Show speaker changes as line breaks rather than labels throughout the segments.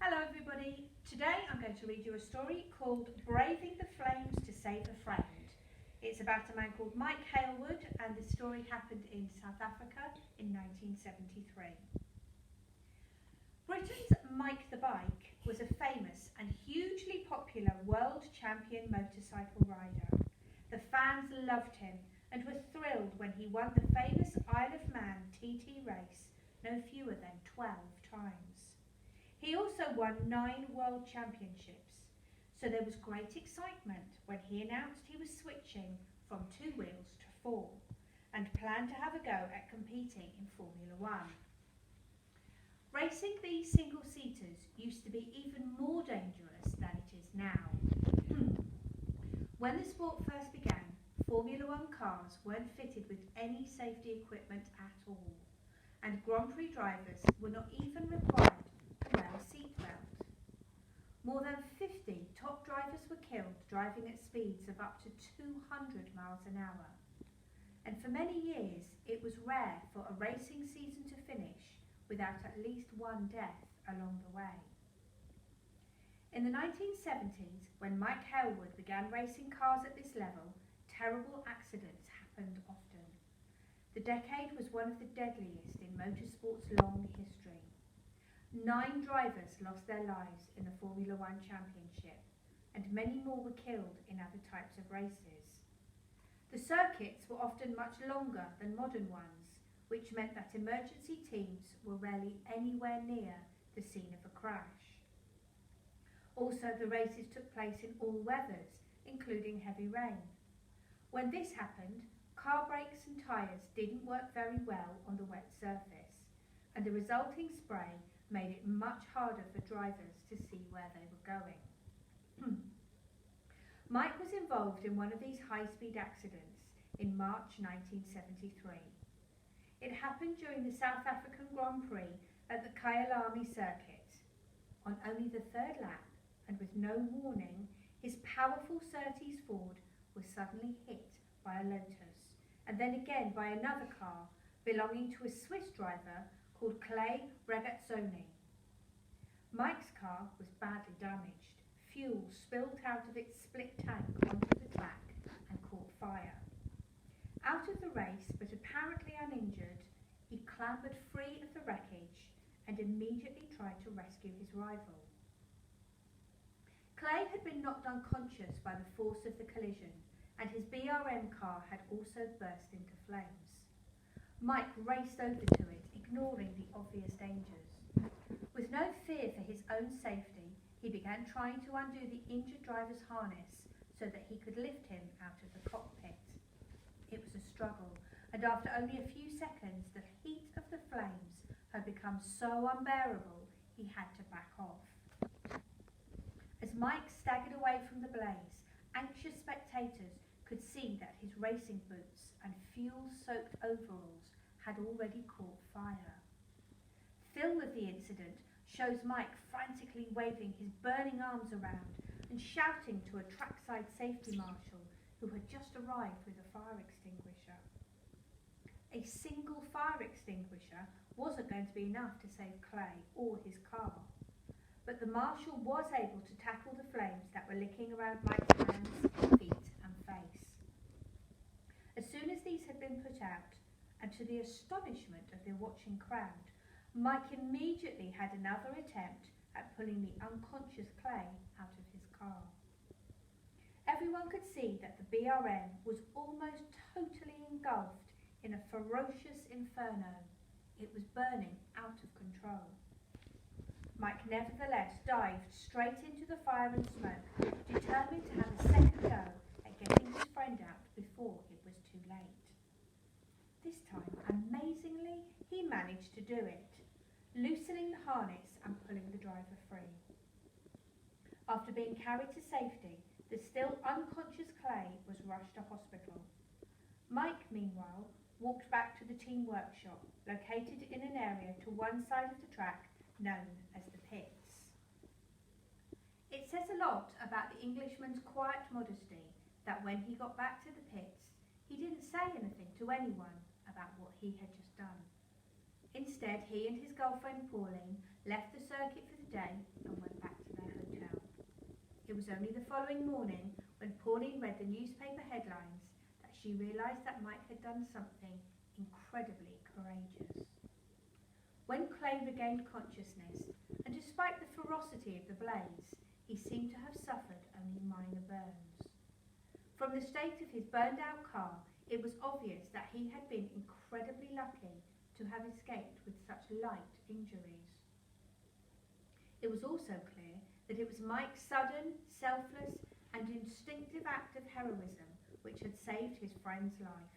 Hello everybody, today I'm going to read you a story called Braving the Flames to Save a Friend. It's about a man called Mike Hailwood, and the story happened in South Africa in 1973. Britain's Mike the Bike was a famous and hugely popular world champion motorcycle rider. The fans loved him and were thrilled when he won the famous Isle of Man TT race no fewer than 12 times. He also won 9 world championships, so there was great excitement when he announced he was switching from 2 wheels to 4 and planned to have a go at competing in Formula 1. Racing these single-seaters used to be even more dangerous than it is now. When the sport first began, Formula 1 cars weren't fitted with any safety equipment at all, and Grand Prix drivers were not even required to wear a seatbelt. More than 50 top drivers were killed driving at speeds of up to 200 miles an hour. And for many years, it was rare for a racing season to finish without at least one death along the way. In the 1970s, when Mike Hailwood began racing cars at this level, terrible accidents happened often. The decade was one of the deadliest in motorsport's long history. 9 drivers lost their lives in the Formula 1 Championship, and many more were killed in other types of races. The circuits were often much longer than modern ones, which meant that emergency teams were rarely anywhere near the scene of a crash. Also, the races took place in all weathers, including heavy rain. When this happened, car brakes and tyres didn't work very well on the wet surface, and the resulting spray made it much harder for drivers to see where they were going. Mike was involved in one of these high-speed accidents in March 1973. It happened during the South African Grand Prix at the Kyalami circuit. On only the 3rd lap, and with no warning, his powerful Surtees Ford was suddenly hit by a Lotus, and then again by another car belonging to a Swiss driver called Clay Regazzoni. Mike's car was badly damaged. Fuel spilled out of its split tank onto the track and caught fire. Out of the race, but apparently uninjured, he clambered free of the wreckage and immediately tried to rescue his rival. Clay had been knocked unconscious by the force of the collision, and his BRM car had also burst into flames. Mike raced over to it, ignoring the obvious dangers. With no fear for his own safety, he began trying to undo the injured driver's harness so that he could lift him out of the cockpit. It was a struggle, and after only a few seconds, the heat of the flames had become so unbearable he had to back off. As Mike staggered away from the blaze, anxious spectators could see that his racing boots and fuel-soaked overalls had already caught fire. Film of the incident shows Mike frantically waving his burning arms around and shouting to a trackside safety marshal who had just arrived with a fire extinguisher. A single fire extinguisher wasn't going to be enough to save Clay or his car, but the marshal was able to tackle the flames that were licking around Mike's hands, feet and face. As soon as these had been put out, and to the astonishment of the watching crowd, Mike immediately had another attempt at pulling the unconscious Clay out of his car. Everyone could see that the BRM was almost totally engulfed in a ferocious inferno. It was burning out of control. Mike nevertheless dived straight into the fire and smoke, determined to have a second go at getting his friend out before it was too late. This time, amazingly, he managed to do it, loosening the harness and pulling the driver free. After being carried to safety, the still unconscious Clay was rushed to hospital. Mike, meanwhile, walked back to the team workshop, located in an area to one side of the track known as the pits. It says a lot about the Englishman's quiet modesty that when he got back to the pits, he didn't say anything to anyone about what he had just done. Instead, he and his girlfriend Pauline left the circuit for the day and It was only the following morning, when Pauline read the newspaper headlines, that she realised that Mike had done something incredibly courageous. When Clay regained consciousness, and despite the ferocity of the blaze, he seemed to have suffered only minor burns. From the state of his burned-out car, it was obvious that he had been incredibly lucky to have escaped with such light injuries. It was also clear that it was Mike's sudden, selfless, and instinctive act of heroism which had saved his friend's life.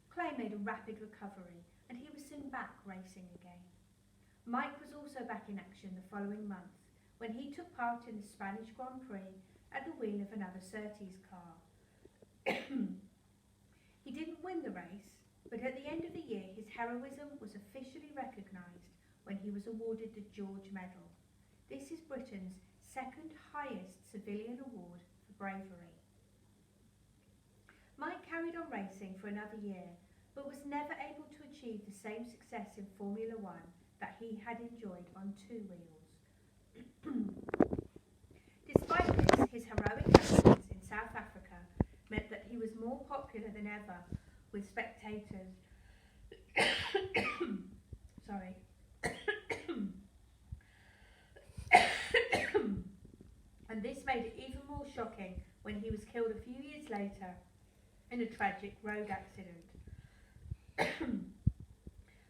Clay made a rapid recovery, and he was soon back racing again. Mike was also back in action the following month, when he took part in the Spanish Grand Prix at the wheel of another Surtees car. He didn't win the race, but at the end of the year his heroism was officially recognised when he was awarded the George Medal. This is Britain's second highest civilian award for bravery. Mike carried on racing for another year, but was never able to achieve the same success in Formula One that he had enjoyed on two wheels. Despite this, his heroic actions in South Africa meant that he was more popular than ever with spectators. Sorry. And this made it even more shocking when he was killed a few years later in a tragic road accident.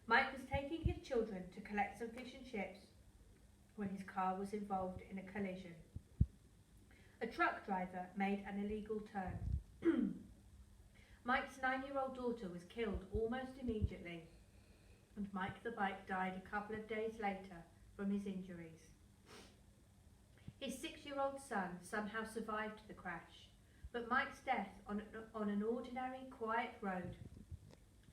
Mike was taking his children to collect some fish and chips when his car was involved in a collision. A truck driver made an illegal turn. Mike's 9-year-old daughter was killed almost immediately, and Mike the bike died a couple of days later from his injuries. His 6-year-old son somehow survived the crash, but Mike's death on an ordinary, quiet road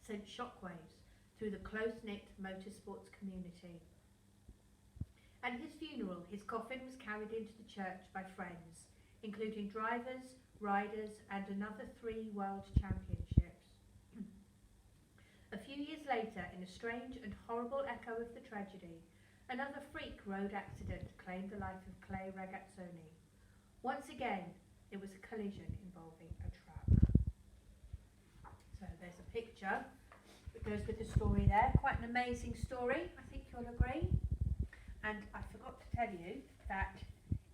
sent shockwaves through the close-knit motorsports community. At his funeral, his coffin was carried into the church by friends, including drivers, riders, and another 3 world championships. A few years later, in a strange and horrible echo of the tragedy, another freak road accident claimed the life of Clay Ragazzoni. Once again, it was a collision involving a truck. So there's a picture that goes with the story there. Quite an amazing story, I think you'll agree. And I forgot to tell you that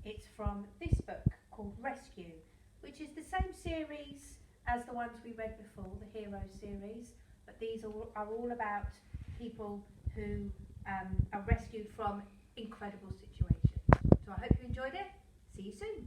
it's from this book called Rescue, which is the same series as the ones we read before, the Heroes series, but these are all about people who are rescued from incredible situations. So I hope you enjoyed it. See you soon.